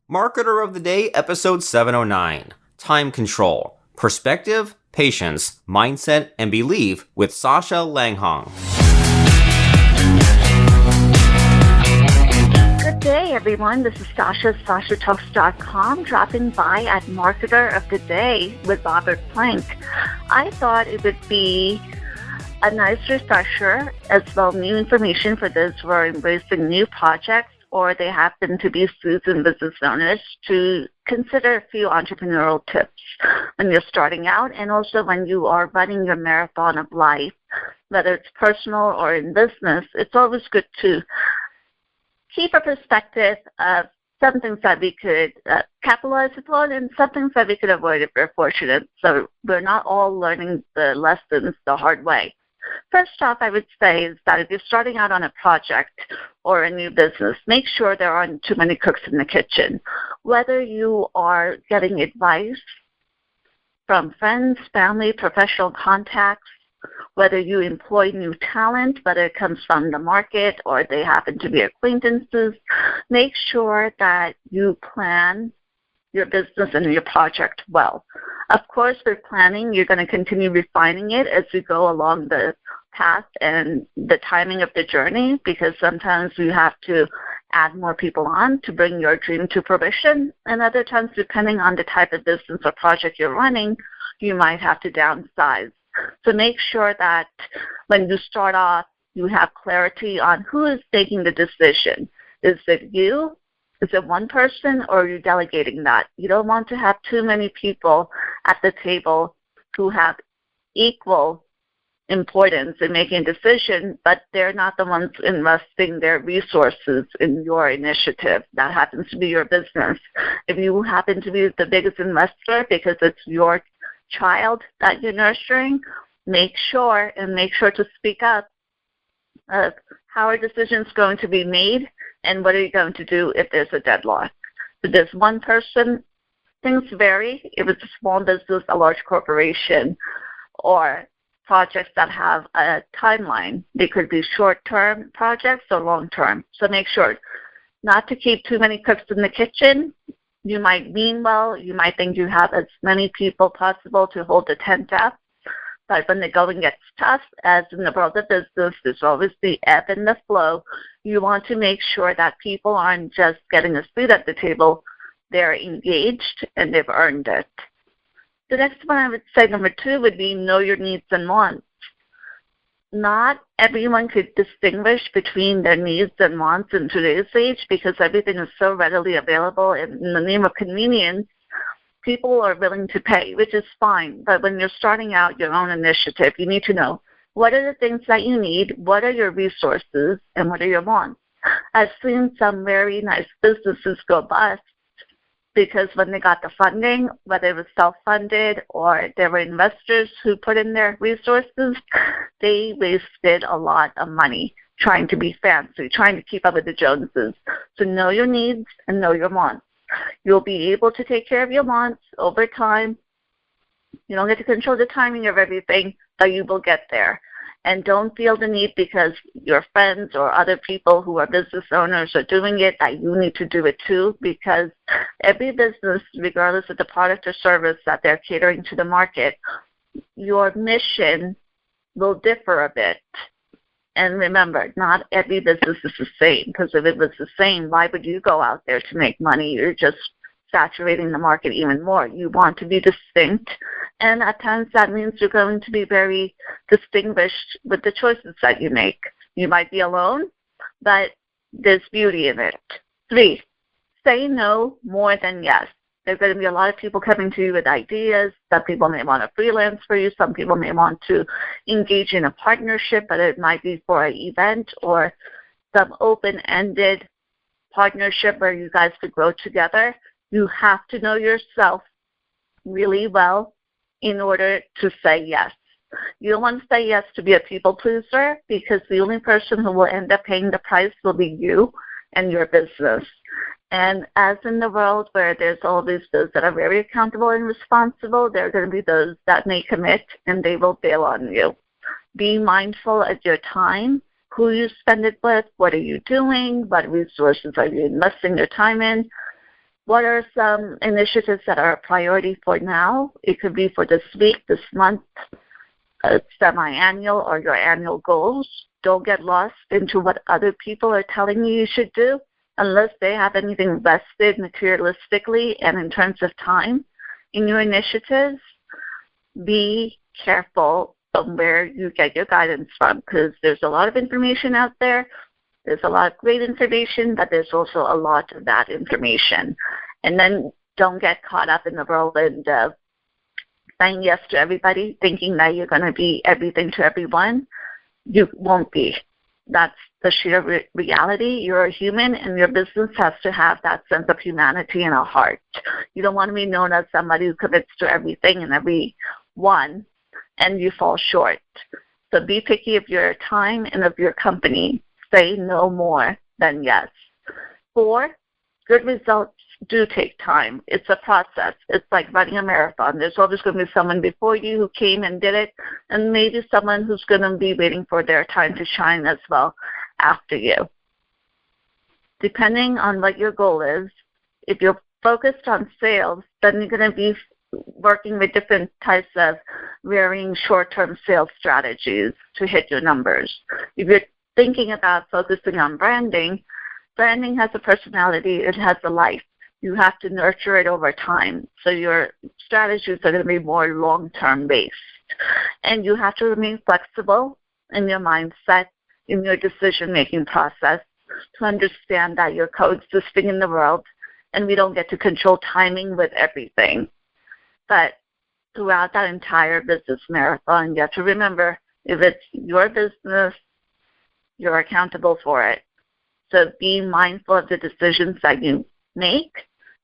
Marketer of the Day, episode 709, Time Control, Perspective, Patience, Mindset, and Belief with Sasha Laghonh. Good day, everyone. This is Sasha, SashaTalks.com, dropping by at Marketer of the Day with Robert Plank. I thought it would be a nice refresher as well new information for those who are embracing new projects or they happen to be seasoned business owners to consider a few entrepreneurial tips when you're starting out and also when you are running your marathon of life, whether it's personal or in business. It's always good to keep a perspective of some things that we could capitalize upon and some things that we could avoid if we're fortunate. So we're not all learning the lessons the hard way. First off, I would say is that if you're starting out on a project or a new business, make sure there aren't too many cooks in the kitchen. Whether you are getting advice from friends, family, professional contacts, whether you employ new talent, whether it comes from the market or they happen to be acquaintances, make sure that you plan your business and your project well. Of course, with planning, you're going to continue refining it as you go along the path and the timing of the journey, because sometimes you have to add more people on to bring your dream to fruition, and other times, depending on the type of business or project you're running, you might have to downsize. So make sure that when you start off, you have clarity on who is making the decision. Is it you? Is it one person, or are you delegating that? You don't want to have too many people at the table who have equal importance in making a decision, but they're not the ones investing their resources in your initiative. That happens to be your business. If you happen to be the biggest investor because it's your child that you're nurturing, make sure to speak up of how are decisions going to be made and what are you going to do if there's a deadlock. If there's one person, things vary. If it's a small business, a large corporation, or projects that have a timeline. They could be short-term projects or long-term. So make sure not to keep too many cooks in the kitchen. You might mean well. You might think you have as many people possible to hold the tent up. But when the going gets tough, as in the world of business, there's always the ebb and the flow. You want to make sure that people aren't just getting a seat at the table. They're engaged and they've earned it. The next one I would say, number 2, would be know your needs and wants. Not everyone could distinguish between their needs and wants in today's age because everything is so readily available. And in the name of convenience, people are willing to pay, which is fine. But when you're starting out your own initiative, you need to know what are the things that you need, what are your resources, and what are your wants. I've seen some very nice businesses go bust because when they got the funding, whether it was self-funded or there were investors who put in their resources, they wasted a lot of money trying to be fancy, trying to keep up with the Joneses. So know your needs and know your wants. You'll be able to take care of your wants over time. You don't get to control the timing of everything, but you will get there. And don't feel the need because your friends or other people who are business owners are doing it that you need to do it too, because every business, regardless of the product or service that they're catering to the market, your mission will differ a bit. And remember, not every business is the same, because if it was the same, why would you go out there to make money? You're just saturating the market even more. You want to be distinct, and at times that means you're going to be very distinguished with the choices that you make. You might be alone, but there's beauty in it. 3, say no more than yes. There's going to be a lot of people coming to you with ideas. Some people may want to freelance for you. Some people may want to engage in a partnership, but it might be for an event or some open-ended partnership where you guys could grow together. You have to know yourself really well in order to say yes. You don't want to say yes to be a people pleaser because the only person who will end up paying the price will be you and your business. And as in the world where there's always those that are very accountable and responsible, there are going to be those that may commit and they will bail on you. Be mindful of your time, who you spend it with, what are you doing, what resources are you investing your time in. What are some initiatives that are a priority for now? It could be for this week, this month, semi-annual, or your annual goals. Don't get lost into what other people are telling you should do unless they have anything vested materialistically and in terms of time in your initiatives. Be careful of where you get your guidance from, because there's a lot of information out there. There's a lot of great information, but there's also a lot of bad information. And then don't get caught up in the whirlwind of saying yes to everybody, thinking that you're going to be everything to everyone. You won't be. That's the sheer reality. You're a human, and your business has to have that sense of humanity and a heart. You don't want to be known as somebody who commits to everything and everyone, and you fall short. So be picky of your time and of your company. Say no more than yes. 4, good results do take time. It's a process. It's like running a marathon. There's always going to be someone before you who came and did it, and maybe someone who's going to be waiting for their time to shine as well after you. Depending on what your goal is, if you're focused on sales, then you're going to be working with different types of varying short-term sales strategies to hit your numbers. If you're thinking about focusing on branding, branding has a personality. It has a life. You have to nurture it over time. So your strategies are going to be more long-term based. And you have to remain flexible in your mindset, in your decision-making process, to understand that you're coexisting in the world, and we don't get to control timing with everything. But throughout that entire business marathon, you have to remember, if it's your business, you're accountable for it. So be mindful of the decisions that you make,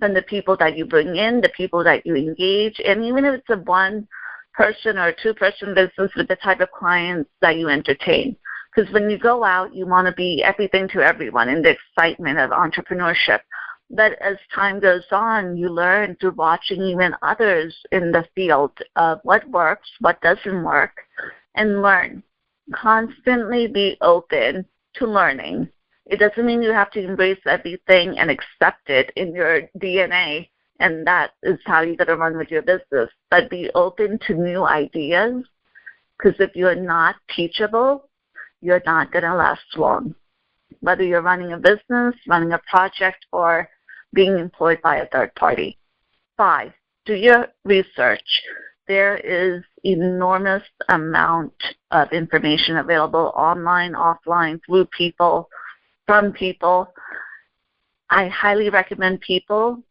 and the people that you bring in, the people that you engage, and even if it's a one-person or two-person business, with the type of clients that you entertain. Because when you go out, you want to be everything to everyone in the excitement of entrepreneurship. But as time goes on, you learn through watching even others in the field of what works, what doesn't work, and learn. Constantly be open to learning. It doesn't mean you have to embrace everything and accept it in your DNA, and that is how you're going to run with your business. But be open to new ideas, because if you're not teachable, you're not going to last long. Whether you're running a business, running a project, or being employed by a third party. 5, do your research. There is enormous amount of information available online, offline, through people, from people. I highly recommend people.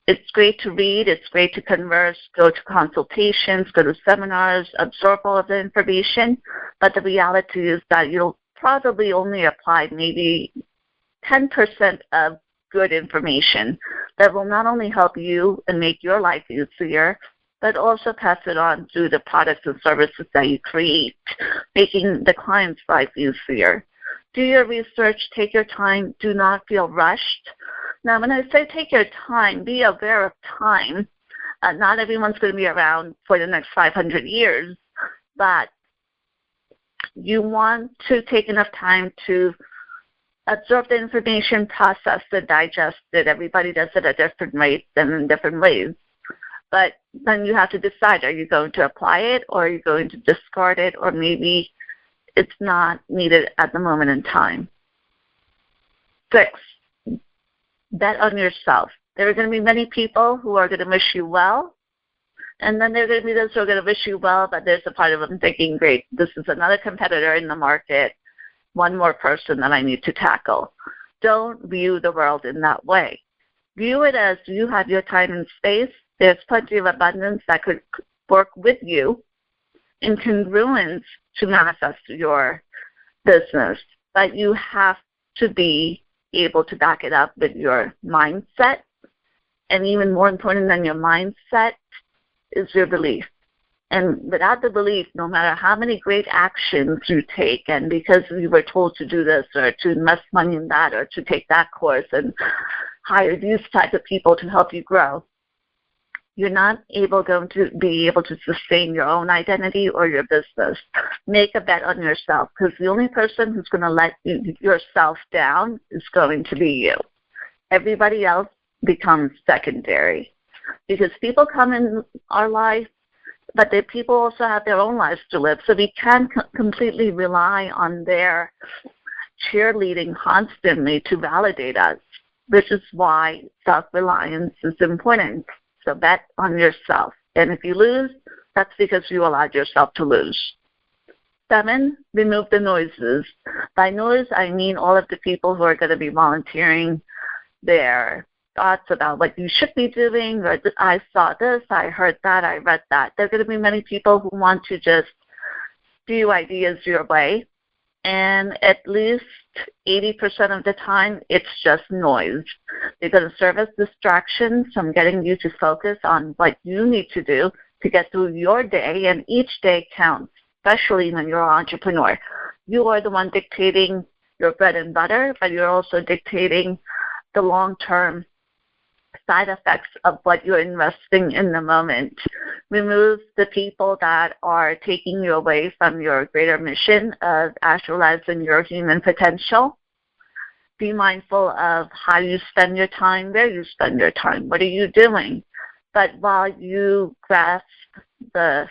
It's great to read. It's great to converse, go to consultations, go to seminars, absorb all of the information. But the reality is that you'll probably only apply maybe 10% of good information that will not only help you and make your life easier, but also pass it on through the products and services that you create, making the client's life easier. Do your research, take your time, do not feel rushed. Now, when I say take your time, be aware of time. Not everyone's going to be around for the next 500 years, but you want to take enough time to absorb the information, process it, digest it. Everybody does it at different rates and in different ways. But then you have to decide, are you going to apply it, or are you going to discard it, or maybe it's not needed at the moment in time. 6, bet on yourself. There are going to be many people who are going to wish you well, and then there are going to be those who are going to wish you well, but there's a part of them thinking, great, this is another competitor in the market, one more person that I need to tackle. Don't view the world in that way. View it as you have your time and space. There's plenty of abundance that could work with you in congruence to manifest your business. But you have to be able to back it up with your mindset. And even more important than your mindset is your belief. And without the belief, no matter how many great actions you take, and because you were told to do this or to invest money in that or to take that course and hire these types of people to help you grow, you're not going to be able to sustain your own identity or your business. Make a bet on yourself, because the only person who's going to let yourself down is going to be you. Everybody else becomes secondary, because people come in our life, but the people also have their own lives to live. So we can't completely rely on their cheerleading constantly to validate us, which is why self-reliance is important. So bet on yourself. And if you lose, that's because you allowed yourself to lose. 7, remove the noises. By noise, I mean all of the people who are going to be volunteering their thoughts about what you should be doing, or I saw this, I heard that, I read that. There are going to be many people who want to just spew ideas your way, and at least 80% of the time, it's just noise. They're going to serve as distractions from getting you to focus on what you need to do to get through your day, and each day counts, especially when you're an entrepreneur. You are the one dictating your bread and butter, but you're also dictating the long-term side effects of what you're investing in the moment. Remove the people that are taking you away from your greater mission of actualizing your human potential. Be mindful of how you spend your time, where you spend your time, what are you doing. But while you grasp the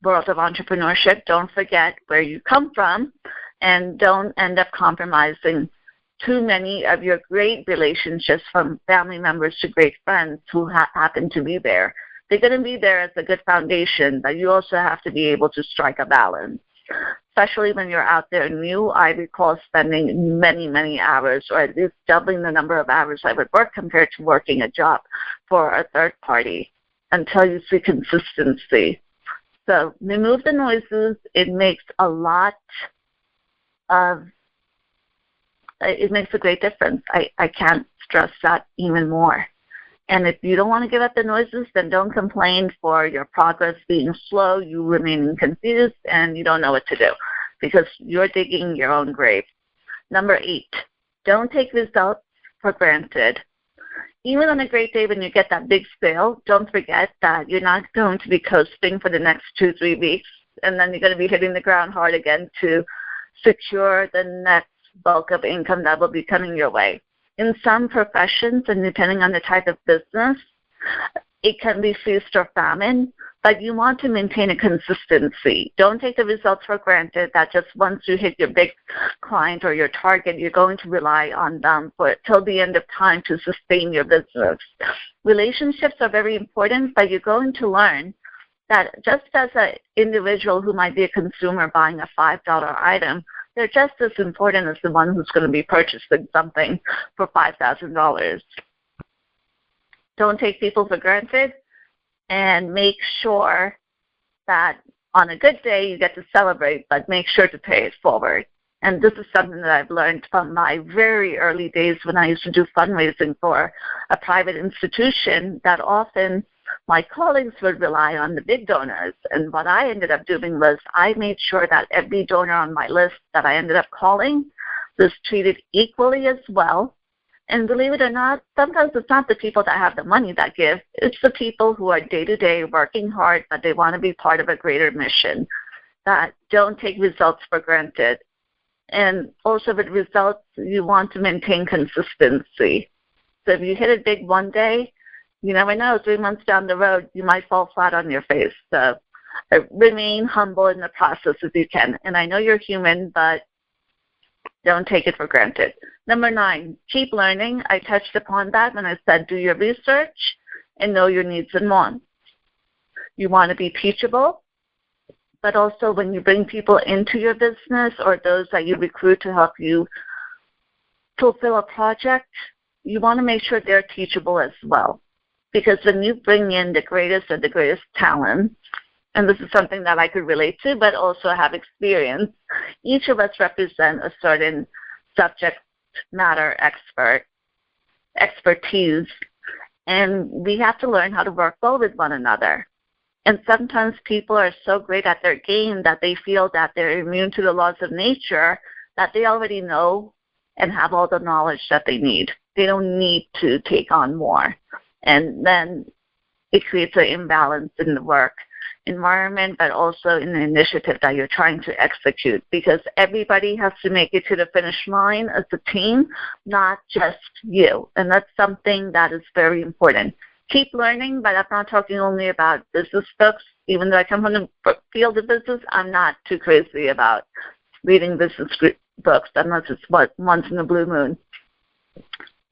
world of entrepreneurship, don't forget where you come from, and don't end up compromising too many of your great relationships, from family members to great friends who happen to be there. They're going to be there as a good foundation, but you also have to be able to strike a balance. Especially when you're out there new, I recall spending many, many hours, or at least doubling the number of hours I would work compared to working a job for a third party, until you see consistency. So remove the noises. It makes a great difference. I can't stress that even more. And if you don't want to give up the noises, then don't complain for your progress being slow, you remaining confused, and you don't know what to do, because you're digging your own grave. Number 8, don't take results for granted. Even on a great day when you get that big sale, don't forget that you're not going to be coasting for the next 2-3 weeks, and then you're going to be hitting the ground hard again to secure the next bulk of income that will be coming your way. In some professions, and depending on the type of business, it can be feast or famine, but you want to maintain a consistency. Don't take the results for granted that just once you hit your big client or your target, you're going to rely on them till the end of time to sustain your business. Relationships are very important, but you're going to learn that just as an individual who might be a consumer buying a $5 item, they're just as important as the one who's going to be purchasing something for $5,000. Don't take people for granted, and make sure that on a good day you get to celebrate, but make sure to pay it forward. And this is something that I've learned from my very early days when I used to do fundraising for a private institution, that often my colleagues would rely on the big donors. And what I ended up doing was I made sure that every donor on my list that I ended up calling was treated equally as well. And believe it or not, sometimes it's not the people that have the money that give. It's the people who are day-to-day working hard, but they want to be part of a greater mission, that don't take results for granted. And also with results, you want to maintain consistency. So if you hit it big one day, you never know, 3 months down the road, you might fall flat on your face. So remain humble in the process if you can. And I know you're human, but don't take it for granted. Number 9, keep learning. I touched upon that when I said do your research and know your needs and wants. You want to be teachable, but also when you bring people into your business or those that you recruit to help you fulfill a project, you want to make sure they're teachable as well. Because when you bring in the greatest of the greatest talent, and this is something that I could relate to, but also have experience, each of us represent a certain subject matter expertise, and we have to learn how to work well with one another. And sometimes people are so great at their game that they feel that they're immune to the laws of nature, that they already know and have all the knowledge that they need. They don't need to take on more. And then it creates an imbalance in the work environment, but also in the initiative that you're trying to execute, because everybody has to make it to the finish line as a team, not just you. And that's something that is very important. Keep learning, but I'm not talking only about business books. Even though I come from the field of business, I'm not too crazy about reading business books unless it's once in a blue moon.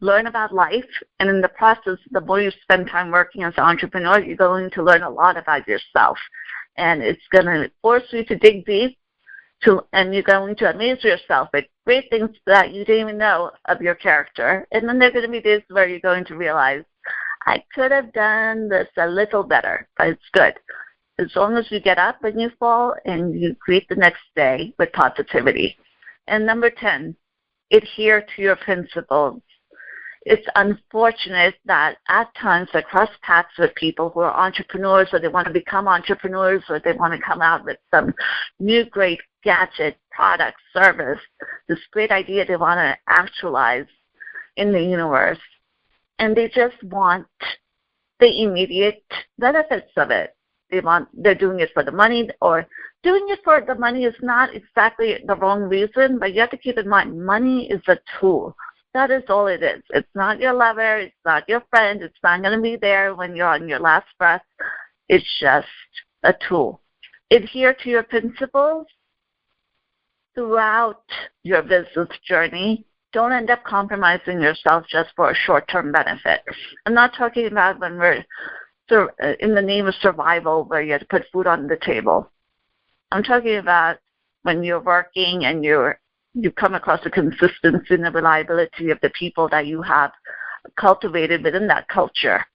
Learn about life, and in the process, the more you spend time working as an entrepreneur, you're going to learn a lot about yourself. And it's going to force you to dig deep, and you're going to amaze yourself with great things that you didn't even know of your character. And then there are going to be days where you're going to realize, I could have done this a little better, but it's good. As long as you get up when you fall and you greet the next day with positivity. And number 10, adhere to your principles. It's unfortunate that at times I cross paths with people who are entrepreneurs, or they want to become entrepreneurs, or they want to come out with some new great gadget, product, service, this great idea they want to actualize in the universe. And they just want the immediate benefits of it. They're doing it for the money, or doing it for the money is not exactly the wrong reason, but you have to keep in mind, money is a tool. That is all it is. It's not your lover. It's not your friend. It's not going to be there when you're on your last breath. It's just a tool. Adhere to your principles throughout your business journey. Don't end up compromising yourself just for a short-term benefit. I'm not talking about when we're in the name of survival where you have to put food on the table. I'm talking about when you're working and you come across the consistency and the reliability of the people that you have cultivated within that culture.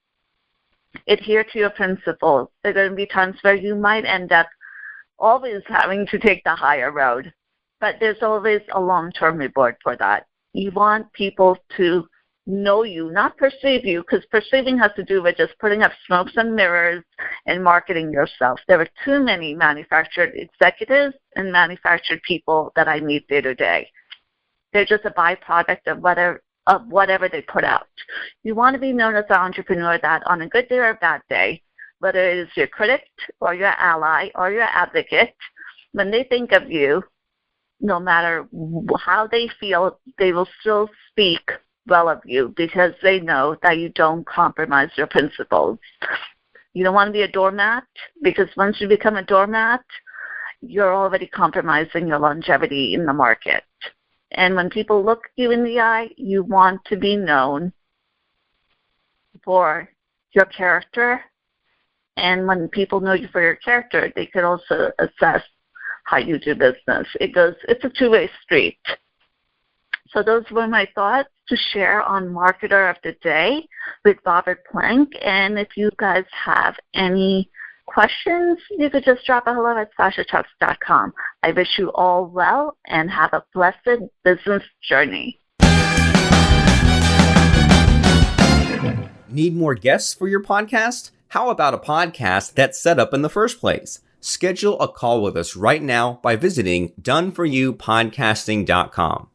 Adhere to your principles. There are going to be times where you might end up always having to take the higher road, but there's always a long-term reward for that. You want people to know you, not perceive you, because perceiving has to do with just putting up smokes and mirrors and marketing yourself. There are too many manufactured executives and manufactured people that I meet day to day. They're just a byproduct of whatever they put out. You want to be known as an entrepreneur that on a good day or a bad day, whether it is your critic or your ally or your advocate, when they think of you, no matter how they feel, they will still speak well of you because they know that you don't compromise your principles. You don't want to be a doormat, because once you become a doormat, you're already compromising your longevity in the market. And when people look you in the eye, you want to be known for your character. And when people know you for your character, they can also assess how you do business. It's a two-way street. So those were my thoughts to share on Marketer of the Day with Robert Plank. And if you guys have any questions, you could just drop a hello at sashatalks.com. I wish you all well and have a blessed business journey. Need more guests for your podcast? How about a podcast that's set up in the first place? Schedule a call with us right now by visiting doneforyoupodcasting.com.